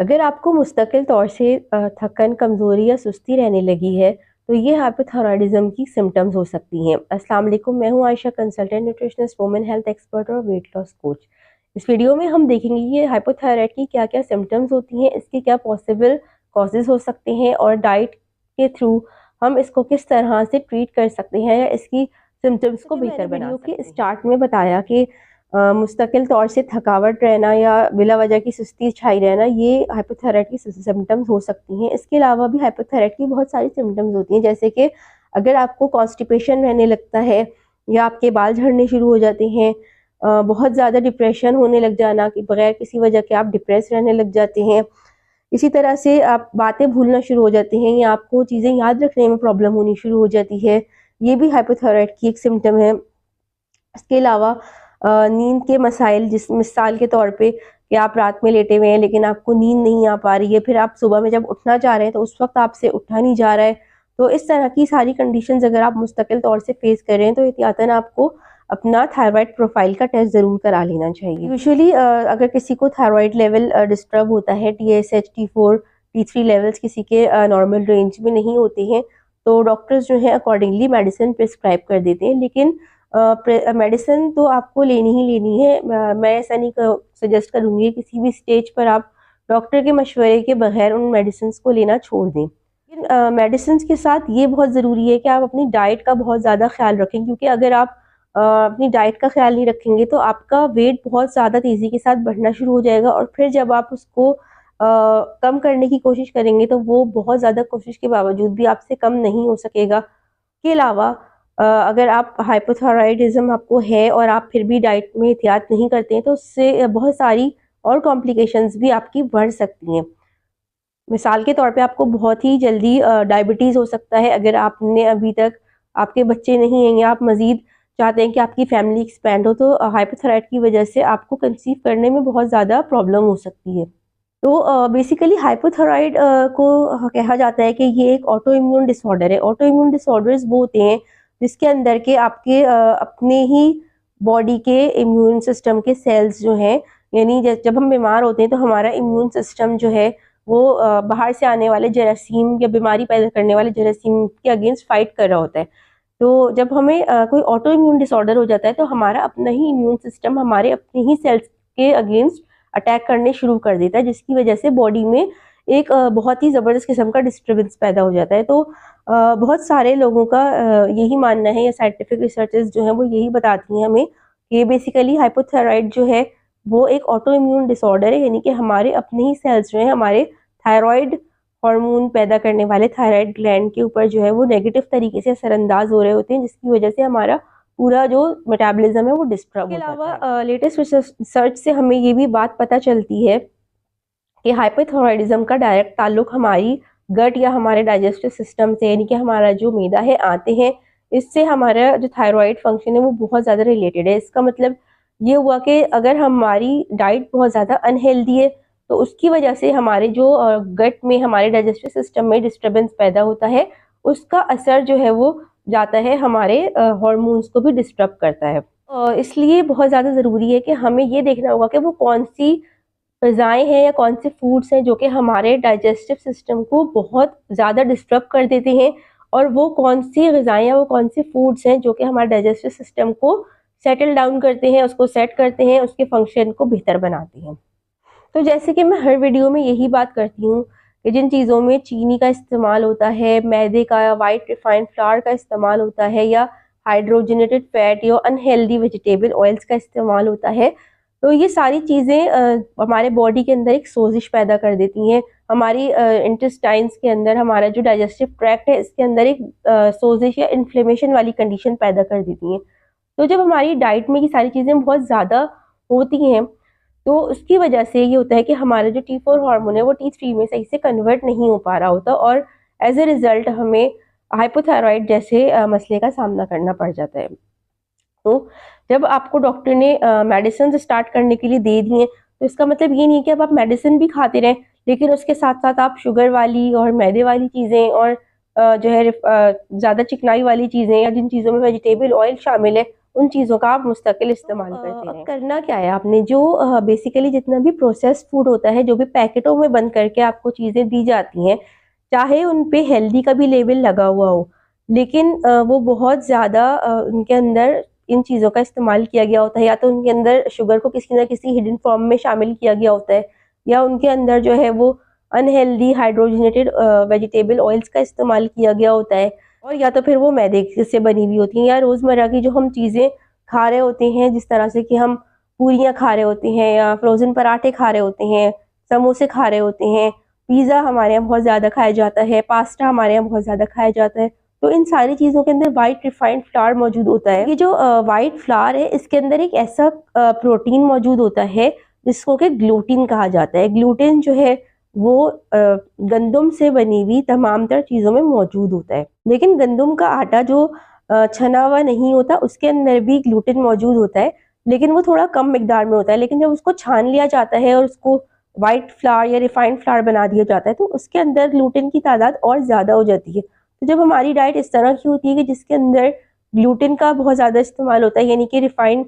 अगर आपको मुस्तकिल तौर से थकन, कमज़ोरी या सुस्ती रहने लगी है, तो ये हाइपोथायराइडिज़म की सिम्पटम्स हो सकती हैं। अस्सलाम वालेकुम, मैं हूँ Ayesha, consultant nutritionist, women health expert और वेट लॉस कोच। इस वीडियो में हम देखेंगे ये हाइपोथायराइड की क्या-क्या सिम्पटम्स होती हैं, इसके क्या पॉसिबल कॉजेज़ हो सकते हैं और डाइट के थ्रू हम इसको किस तरह से ट्रीट कर सकते हैं या इसकी सिम्पटम्स को बेहतर बना सकते हैं। वीडियो के स्टार्ट में बताया कि मुस्तकिल तौर से थकावट रहना या बिला वजह की सुस्ती छाई रहना, ये हाइपोथायराइड की सिम्पटम्स हो सकती हैं। इसके अलावा भी हाइपोथायराइड की बहुत सारी सिम्पटम्स होती हैं, जैसे कि अगर आपको कॉन्स्टिपेशन रहने लगता है या आपके बाल झड़ने शुरू हो जाते हैं, बहुत ज़्यादा डिप्रेशन होने लग जाना कि बगैर किसी वजह के आप डिप्रेस रहने लग जाते हैं। इसी तरह से आप बातें भूलना शुरू हो जाते हैं या आपको चीज़ें याद रखने में प्रॉब्लम होनी शुरू हो जाती है, ये भी हाइपोथायराइड की एक सिम्टम है। इसके अलावा नींद के मसाइल, जिस मिसाल के तौर पे कि आप रात में लेटे हुए हैं लेकिन आपको नींद नहीं आ पा रही है, फिर आप सुबह में जब उठना चाह रहे हैं तो उस वक्त आपसे उठा नहीं जा रहा है। तो इस तरह की सारी कंडीशंस अगर आप मुस्तकिल तौर से फेस कर रहे हैं तो एहतियातन आपको अपना थायराइड प्रोफाइल का टेस्ट ज़रूर करा लेना चाहिए। यूजुअली अगर किसी को थायराइड लेवल डिस्टर्ब होता है, TSH, T4, T3 लेवल्स किसी के नॉर्मल रेंज में नहीं होते हैं, तो डॉक्टर्स जो है अकॉर्डिंगली मेडिसिन प्रिस्क्राइब कर देते हैं। लेकिन मेडिसिन तो आपको लेनी ही लेनी है। मैं ऐसा नहीं सजेस्ट करूँगी किसी भी स्टेज पर आप डॉक्टर के मशवरे के बगैर उन मेडिसिन को लेना छोड़ दें। लेकिन मेडिसिन के साथ ये बहुत ज़रूरी है कि आप अपनी डाइट का बहुत ज़्यादा ख्याल रखें, क्योंकि अगर आप अपनी डाइट का ख्याल नहीं रखेंगे तो आपका वेट बहुत ज़्यादा तेज़ी के साथ बढ़ना शुरू हो जाएगा और फिर जब आप उसको कम करने की कोशिश करेंगे तो वो बहुत ज़्यादा कोशिश के बावजूद भी आपसे कम नहीं हो सकेगा। के अलावा अगर आप हाइपोथायराइडिज्म आपको है और आप फिर भी डाइट में एहतियात नहीं करते हैं तो उससे बहुत सारी और कॉम्प्लिकेशंस भी आपकी बढ़ सकती हैं। मिसाल के तौर पे आपको बहुत ही जल्दी डायबिटीज़ हो सकता है अगर आपने अभी तक आपके बच्चे नहीं हैं या आप मज़ीद चाहते हैं कि आपकी फैमिली एक्सपेंड हो, तो हाइपोथायराइड की वजह से आपको कंसीव करने में बहुत ज़्यादा प्रॉब्लम हो सकती है। तो बेसिकली हाइपोथायराइड को कहा जाता है कि ये एक ऑटो इम्यून डिसऑर्डर है। ऑटो इम्यून डिसऑर्डर्स वो होते हैं जिसके अंदर के आपके अपने ही बॉडी के इम्यून सिस्टम के सेल्स जो हैं, यानी जब हम बीमार होते हैं तो हमारा इम्यून सिस्टम जो है वो बाहर से आने वाले जरासीम या बीमारी पैदा करने वाले जरासीम के अगेंस्ट फाइट कर रहा होता है। तो जब हमें कोई ऑटो इम्यून डिसऑर्डर हो जाता है तो हमारा अपना ही इम्यून सिस्टम हमारे अपने ही सेल्स के अगेंस्ट अटैक करने शुरू कर देता है, जिसकी वजह से बॉडी में एक बहुत ही ज़बरदस्त किस्म का डिस्टर्बेंस पैदा हो जाता है। तो बहुत सारे लोगों का यही मानना है या साइंटिफिक रिसर्चेस जो हैं वो यही बताती हैं हमें कि बेसिकली हाइपोथायराइड जो है वो एक ऑटो इम्यून डिसऑर्डर है, यानी कि हमारे अपने ही सेल्स जो हैं हमारे थायराइड हार्मोन पैदा करने वाले थायराइड ग्लैंड के ऊपर जो है वो नेगेटिव तरीके से असरअंदाज हो रहे होते हैं, जिसकी वजह से हमारा पूरा जो मेटाबॉलिज्म है वो डिस्टर्ब हो जाता है। इसके अलावा लेटेस्ट रिसर्च से हमें ये भी बात पता चलती है कि हाइपोथायराइडिज्म का डायरेक्ट ताल्लुक हमारी गट या हमारे डाइजेस्टिव सिस्टम से, यानी कि हमारा जो मैदा है, आते हैं, इससे हमारा जो थायराइड फंक्शन है वो बहुत ज़्यादा रिलेटेड है। इसका मतलब ये हुआ कि अगर हमारी डाइट बहुत ज़्यादा अनहेल्दी है तो उसकी वजह से हमारे जो गट में, हमारे डाइजेस्टिव सिस्टम में डिस्टर्बेंस पैदा होता है, उसका असर जो है वो जाता है हमारे हॉर्मोन्स को भी डिस्टर्ब करता है। इसलिए बहुत ज़्यादा ज़रूरी है कि हमें ये देखना होगा कि वो कौन सी ग़िज़ाएँ हैं या कौन से फूड्स हैं जो कि हमारे डाइजेस्टिव सिस्टम को बहुत ज़्यादा डिस्टर्ब कर देते हैं, और वो कौन सी ग़िज़ाएँ या वो कौन से फूड्स हैं जो कि हमारे डाइजेस्टिव सिस्टम को सेटल डाउन करते हैं, उसको सेट करते हैं, उसके फंक्शन को बेहतर बनाते हैं। तो जैसे कि मैं हर वीडियो में यही बात करती हूँ कि जिन चीज़ों में चीनी का इस्तेमाल होता है, मैदे का या वाइट रिफाइंड फ्लावर का इस्तेमाल होता है, या हाइड्रोजनेटेड फैट या अनहेल्दी वेजिटेबल ऑयल्स का इस्तेमाल होता है, तो ये सारी चीज़ें हमारे बॉडी के अंदर एक सोजिश पैदा कर देती हैं। हमारी इंटेस्टाइन्स के अंदर, हमारा जो डाइजेस्टिव ट्रैक्ट है, इसके अंदर एक सोजिश या इन्फ्लेमेशन वाली कंडीशन पैदा कर देती हैं। तो जब हमारी डाइट में ये सारी चीज़ें बहुत ज़्यादा होती हैं तो उसकी वजह से ये होता है कि हमारा जो T4 हार्मोन है वो T3 में सही से कन्वर्ट नहीं हो पा रहा होता, और एज ए रिज़ल्ट हमें हाइपोथायराइड जैसे मसले का सामना करना पड़ जाता है। तो जब आपको डॉक्टर ने मेडिसिन स्टार्ट करने के लिए दे दी हैं, तो इसका मतलब ये नहीं है कि अब आप मेडिसिन भी खाते रहें, लेकिन उसके साथ साथ आप शुगर वाली और मैदे वाली चीज़ें और जो है ज़्यादा चिकनाई वाली चीज़ें या जिन चीज़ों में वेजिटेबल ऑयल शामिल है उन चीज़ों का आप मुस्तकिल इस्तेमाल करते हैं। करना क्या है आपने, जो बेसिकली जितना भी प्रोसेस्ड फूड होता है, जो भी पैकेटों में बंद करके आपको चीज़ें दी जाती हैं, चाहे उन पे हेल्दी का भी लेबल लगा हुआ हो, लेकिन वो बहुत ज़्यादा उनके अंदर इन चीज़ों का इस्तेमाल किया गया होता है, या तो उनके अंदर शुगर को किसी न किसी हिडन फॉर्म में शामिल किया गया होता है, या उनके अंदर जो है वो अनहेल्दी हाइड्रोजनेटेड वेजिटेबल ऑयल्स का इस्तेमाल किया गया होता है, और या तो फिर वो मैदे से बनी हुई होती हैं, या रोज़मर्रा की जो हम चीज़ें खा रहे होते हैं, जिस तरह से कि हम पूरियाँ खा रहे होते हैं, या फ्रोज़न पराठे खा रहे होते हैं, समोसे खा रहे होते हैं, पिज़्ज़ा हमारे यहाँ बहुत ज़्यादा खाया जाता है, पास्ता हमारे यहाँ बहुत ज़्यादा खाया जाता है। तो इन सारी चीज़ों के अंदर वाइट रिफाइंड फ्लावर मौजूद होता है। ये जो वाइट फ्लावर है, इसके अंदर एक ऐसा प्रोटीन मौजूद होता है जिसको कि ग्लूटीन कहा जाता है। ग्लूटीन जो है वो गंदम से बनी हुई तमाम तर चीज़ों में मौजूद होता है, लेकिन गंदम का आटा जो छना हुआ नहीं होता, उसके अंदर भी ग्लूटीन मौजूद होता है, लेकिन वो थोड़ा कम मिकदार में होता है। लेकिन जब उसको छान लिया जाता है और उसको वाइट फ्लावर या रिफाइंड फ्लावर बना दिया जाता है, तो उसके अंदर ग्लूटीन की तादाद और ज़्यादा हो जाती है। तो जब हमारी डाइट इस तरह की होती है कि जिसके अंदर ग्लूटीन का बहुत ज़्यादा इस्तेमाल होता है, यानी कि रिफाइंड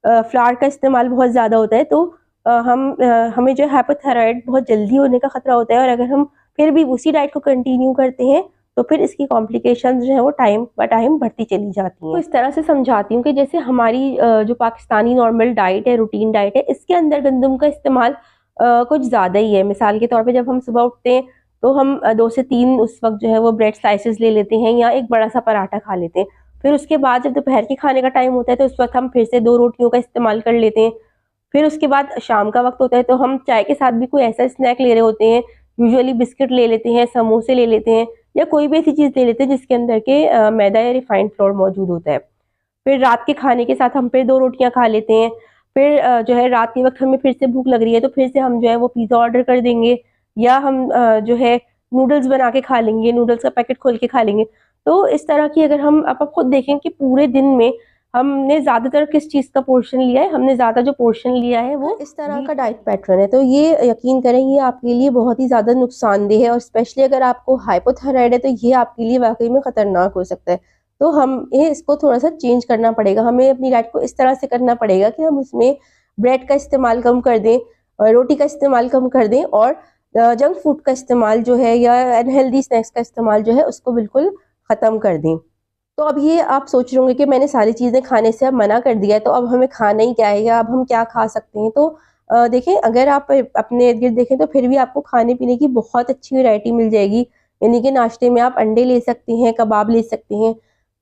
फ्लावर का इस्तेमाल बहुत ज़्यादा होता है, तो हमें जो हाइपोथायराइड बहुत जल्दी होने का खतरा होता है। और अगर हम फिर भी उसी डाइट को कंटिन्यू करते हैं, तो फिर इसकी कॉम्प्लिकेशंस जो है वो टाइम बाय टाइम बढ़ती चली जाती हैं। तो इस तरह से समझाती हूँ कि जैसे हमारी जो पाकिस्तानी नॉर्मल डाइट है, रूटीन डाइट है, इसके अंदर गंदम का इस्तेमाल कुछ ज़्यादा ही है। मिसाल के तौर पे जब हम सुबह उठते हैं, तो हम 2 से 3 उस वक्त जो है वो ब्रेड स्लाइसेस ले लेते हैं, या एक बड़ा सा पराठा खा लेते हैं। फिर उसके बाद जब दोपहर के खाने का टाइम होता है, तो उस वक्त हम फिर से 2 रोटियों का इस्तेमाल कर लेते हैं। फिर उसके बाद शाम का वक्त होता है, तो हम चाय के साथ भी कोई ऐसा स्नैक ले रहे होते हैं, यूजुअली बिस्किट ले लेते हैं, समोसे ले लेते हैं, या कोई भी ऐसी चीज़ ले लेते हैं जिसके अंदर के मैदा या रिफाइंड फ्लोर मौजूद होता है। फिर रात के खाने के साथ हम फिर 2 रोटियाँ खा लेते हैं। फिर जो है रात के वक़्त हमें फिर से भूख लग रही है, तो फिर से हम जो है वो पिज़्ज़ा ऑर्डर कर देंगे, या हम जो है नूडल्स बना के खा लेंगे, नूडल्स का पैकेट खोल के खा लेंगे। तो इस तरह की अगर हम आप खुद देखें कि पूरे दिन में हमने ज़्यादातर किस चीज़ का पोर्शन लिया है, हमने ज़्यादा जो पोर्शन लिया है वो इस तरह का डाइट पैटर्न है। तो ये यकीन करें, ये आपके लिए बहुत ही ज़्यादा नुकसानदेह है, और स्पेशली अगर आपको हाइपोथायराइड है, तो ये आपके लिए वाक़ई में ख़तरनाक हो सकता है। तो हमें इसको थोड़ा-सा चेंज करना पड़ेगा। हमें अपनी डाइट को इस तरह से करना पड़ेगा कि हम उसमें ब्रेड का इस्तेमाल कम कर दें, रोटी का इस्तेमाल कम कर दें, और जंक फूड का इस्तेमाल जो है, या अनहेल्दी स्नैक्स का इस्तेमाल जो है, उसको बिल्कुल ख़त्म कर दें। तो अब ये आप सोच रहे होंगे कि मैंने सारी चीज़ें खाने से अब मना कर दिया है, तो अब हमें खाना ही क्या है, या अब हम क्या खा सकते हैं? तो देखें, अगर आप अपने इर्द-गिर्द देखें, तो फिर भी आपको खाने-पीने की बहुत अच्छी वैरायटी मिल जाएगी। यानी कि नाश्ते में आप अंडे ले सकते हैं, कबाब ले सकते हैं।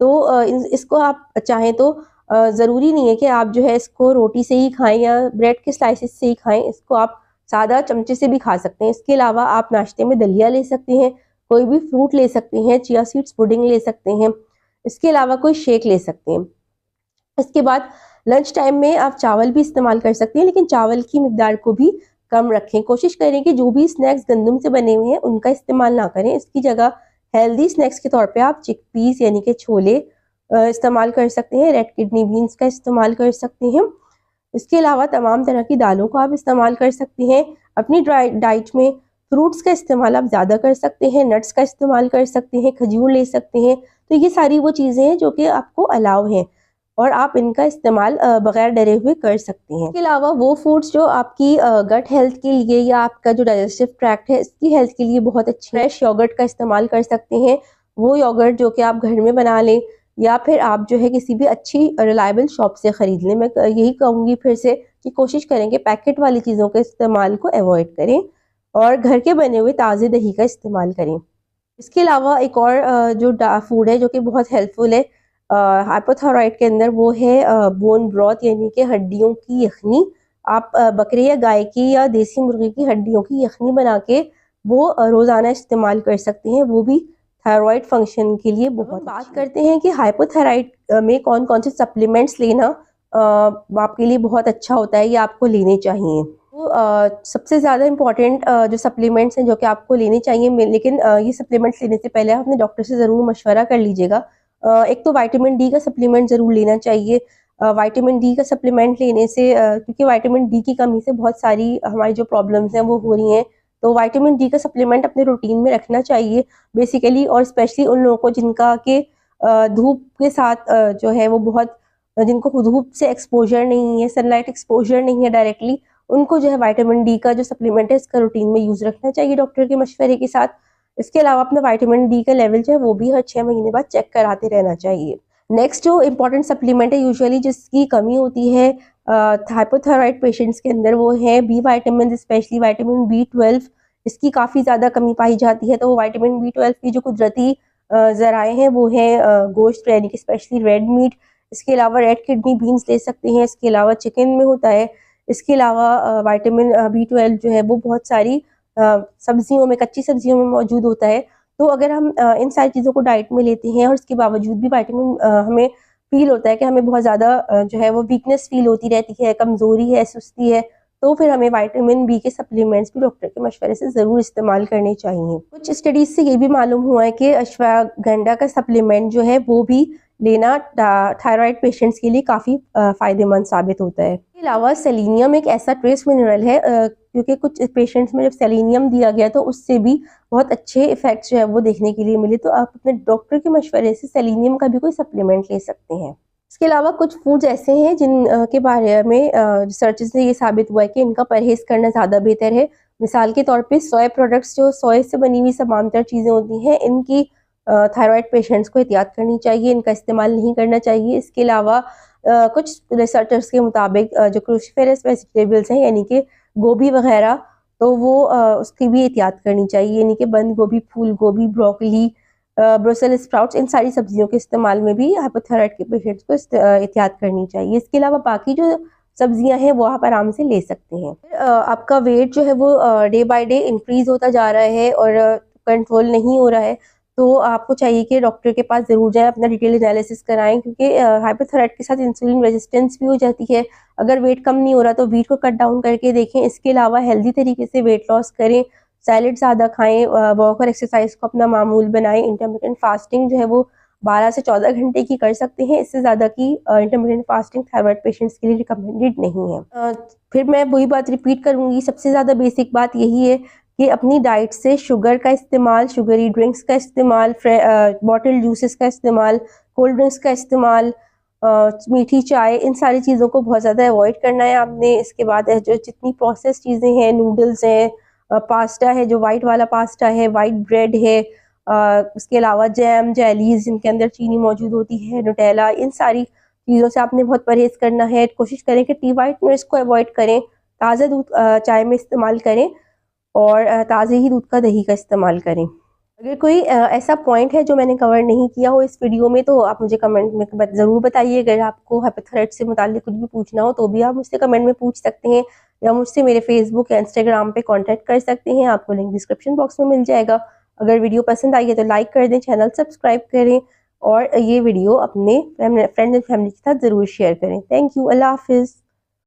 तो इसको आप चाहें तो ज़रूरी नहीं है कि आप जो है इसको रोटी से ही खाएँ या ब्रेड के स्लाइसेस से ही खाएँ। इसको आप सादा चमचे से भी खा सकते हैं। इसके अलावा आप नाश्ते में दलिया ले सकते हैं, कोई भी फ्रूट ले सकते हैं, चिया सीड्स पुडिंग ले सकते हैं। इसके अलावा कोई शेक ले सकते हैं। इसके बाद लंच टाइम में आप चावल भी इस्तेमाल कर सकते हैं, लेकिन चावल की मिकदार को भी कम रखें। कोशिश करें कि जो भी स्नैक्स गंदम से बने हुए हैं, उनका इस्तेमाल ना करें। इसकी जगह हेल्दी स्नैक्स के तौर पे आप चिकपीस यानी कि छोले इस्तेमाल कर सकते हैं, रेड किडनी बीन्स का इस्तेमाल कर सकते हैं। इसके अलावा तमाम तरह की दालों को आप इस्तेमाल कर सकते हैं। अपनी डाइट में फ्रूट्स का इस्तेमाल आप ज़्यादा कर सकते हैं, नट्स का इस्तेमाल कर सकते हैं, खजूर ले सकते हैं। तो ये सारी वो चीज़ें हैं जो कि आपको अलाउ हैं, और आप इनका इस्तेमाल बगैर डरे हुए कर सकते हैं। इसके अलावा वो फूड्स जो आपकी गट हेल्थ के लिए, या आपका जो डाइजेस्टिव ट्रैक्ट है, इसकी हेल्थ के लिए बहुत अच्छी है। फ्रेश योगर्ट का इस्तेमाल कर सकते हैं, वो योगर्ट जो कि आप घर में बना लें, या फिर आप जो है किसी भी अच्छी रिलायबल शॉप से ख़रीद लें। मैं यही कहूँगी फिर से कि कोशिश करें कि पैकेट वाली चीज़ों के इस्तेमाल को अवॉइड करें, और घर के बने हुए ताज़े दही का इस्तेमाल करें। इसके अलावा एक और जो फूड है जो कि बहुत हेल्पफुल है हाइपोथायराइड के अंदर, वो है बोन ब्रॉथ, यानी कि हड्डियों की यखनी। आप बकरे या गाय की या देसी मुर्गी की हड्डियों की यखनी बना के वो रोज़ाना इस्तेमाल कर सकते हैं। वो भी थायराइड फंक्शन के लिए बहुत बात करते हैं कि हाइपोथायराइड में कौन कौन से सप्लीमेंट्स लेना आपके लिए बहुत अच्छा होता है या आपको लेने चाहिए। तो सबसे ज़्यादा इम्पॉर्टेंट जो सप्लीमेंट्स हैं जो कि आपको लेने चाहिए, लेकिन ये सप्लीमेंट्स लेने से पहले आप अपने डॉक्टर से ज़रूर मशवरा कर लीजिएगा। एक तो विटामिन डी का सप्लीमेंट ज़रूर लेना चाहिए। विटामिन डी का सप्लीमेंट लेने से क्योंकि विटामिन डी की कमी से बहुत सारी हमारी जो प्रॉब्लम्स हैं वो हो रही हैं, तो विटामिन डी का सप्लीमेंट अपने रूटीन में रखना चाहिए बेसिकली, और स्पेशली उन लोगों को जिनका कि धूप के साथ जो है वो बहुत जिनको धूप से एक्सपोजर नहीं है, सनलाइट एक्सपोजर नहीं है डायरेक्टली, उनको जो है विटामिन डी का जो सप्लीमेंट है इसका रूटीन में यूज़ रखना चाहिए डॉक्टर के मशवरे के साथ। इसके अलावा अपना विटामिन डी का लेवल जो है वो भी हर 6 महीने बाद चेक कराते रहना चाहिए। नेक्स्ट जो इम्पॉर्टेंट सप्लीमेंट है यूजुअली जिसकी कमी होती है हाइपोथायराइड पेशेंट्स के अंदर, वो है B vitamin, specially vitamin B12। इसकी काफ़ी ज़्यादा कमी पाई जाती है। तो विटामिन B12 की जो कुदरती ज़राए हैं वो हैं गोश्त, यानी कि स्पेशली रेड मीट। इसके अलावा रेड किडनी बीन्स ले सकते हैं। इसके अलावा चिकन में होता है। इसके अलावा विटामिन B12 जो है वो बहुत सारी सब्जियों में, कच्ची सब्जियों में मौजूद होता है। तो अगर हम इन सारी चीज़ों को डाइट में लेते हैं और उसके बावजूद भी विटामिन हमें फील होता है कि हमें बहुत ज़्यादा जो है वो वीकनेस फील होती रहती है, कमज़ोरी है, सुस्ती है, तो फिर हमें विटामिन बी के सप्लीमेंट्स भी डॉक्टर के मशवरे से ज़रूर इस्तेमाल करने चाहिए। कुछ स्टडीज़ से ये भी मालूम हुआ है कि अश्वगंधा का सप्लीमेंट जो है वो भी लेना थायराइड पेशेंट्स के लिए काफ़ी फ़ायदेमंद साबित होता है। इसके अलावा सेलेनियम एक ऐसा ट्रेस मिनरल है, क्योंकि कुछ पेशेंट्स में जब सेलेनियम दिया गया तो उससे भी बहुत अच्छे इफेक्ट्स जो है वो देखने के लिए मिले। तो आप अपने डॉक्टर के मशवरे से सेलेनियम का भी कोई सप्लीमेंट ले सकते हैं। इसके अलावा कुछ फूड्स ऐसे हैं जिन के बारे में रिसर्च से ये साबित हुआ है कि इनका परहेज़ करना ज़्यादा बेहतर है। मिसाल के तौर पे सोया प्रोडक्ट्स, जो सोया से बनी हुई तमाम चीज़ें होती हैं, इनकी थायराइड पेशेंट्स को एहतियात करनी चाहिए, इनका इस्तेमाल नहीं करना चाहिए। इसके अलावा कुछ रिसर्चर्स के मुताबिक जो क्रूसीफेरस वेजिटेबल्स हैं, यानी कि गोभी वगैरह, तो वो उसकी भी एहतियात करनी चाहिए, यानी कि बंद गोभी, फूल गोभी, ब्रोकली, ब्रुसेल स्प्राउट्स, इन सारी सब्जियों के इस्तेमाल में भी हाइपोथायराइड के पेशेंट्स को एहतियात करनी चाहिए। इसके अलावा बाकी जो सब्जियां हैं वो आप आराम से ले सकते हैं। आपका वेट जो है वो डे बाय डे इंक्रीज होता जा रहा है और कंट्रोल नहीं हो रहा है, तो आपको चाहिए कि डॉक्टर के पास ज़रूर जाएं, अपना डिटेल एनालिसिस कराएं, क्योंकि हाइपोथायराइड के साथ इंसुलिन रेजिस्टेंस भी हो जाती है। अगर वेट कम नहीं हो रहा तो वेट को कट डाउन करके देखें। इसके अलावा हेल्दी तरीके से वेट लॉस करें, सैलेड ज़्यादा खाएं, वॉक और एक्सरसाइज को अपना मामूल बनाएं। इंटरमिटेंट फास्टिंग जो है वो 12 से 14 घंटे की कर सकते हैं। इससे ज़्यादा की इंटरमिटेंट फास्टिंग थायराइड पेशेंट्स के लिए रिकमेंडेड नहीं है। फिर मैं वही बात रिपीट करूँगी, सबसे ज़्यादा बेसिक बात यही है कि अपनी डाइट से शुगर का इस्तेमाल, शुगरी ड्रिंक्स का इस्तेमाल, बॉटल जूसेस का इस्तेमाल, कोल्ड ड्रिंक्स का इस्तेमाल, मीठी चाय, इन सारी चीज़ों को बहुत ज़्यादा अवॉइड करना है आपने। इसके बाद जो जितनी प्रोसेस चीज़ें हैं, नूडल्स हैं, पास्ता है, जो वाइट वाला पास्ता है, वाइट ब्रेड है, उसके अलावा जैम, जेलीज जिनके अंदर चीनी मौजूद होती है, न्यूटेला, इन सारी चीज़ों से आपने बहुत परहेज़ करना है। कोशिश करें कि टी वाइटनर्स को अवॉइड करें, ताज़ा दूध चाय में इस्तेमाल करें और ताज़े ही दूध का दही का इस्तेमाल करें। अगर कोई ऐसा पॉइंट है जो मैंने कवर नहीं किया हो इस वीडियो में, तो आप मुझे कमेंट में ज़रूर बताइए। अगर आपको हाइपोथायराइड से मुताल्लिक़ कुछ भी पूछना हो तो भी आप मुझसे कमेंट में पूछ सकते हैं, या मुझसे मेरे फेसबुक या इंस्टाग्राम पे कांटेक्ट कर सकते हैं। आपको लिंक डिस्क्रिप्शन बॉक्स में मिल जाएगा। अगर वीडियो पसंद आई है तो लाइक कर दें, चैनल सब्सक्राइब करें और ये वीडियो अपने फ्रेंड्स एंड फैमिली के साथ ज़रूर शेयर करें। Thank you. अल्लाह हाफिज़।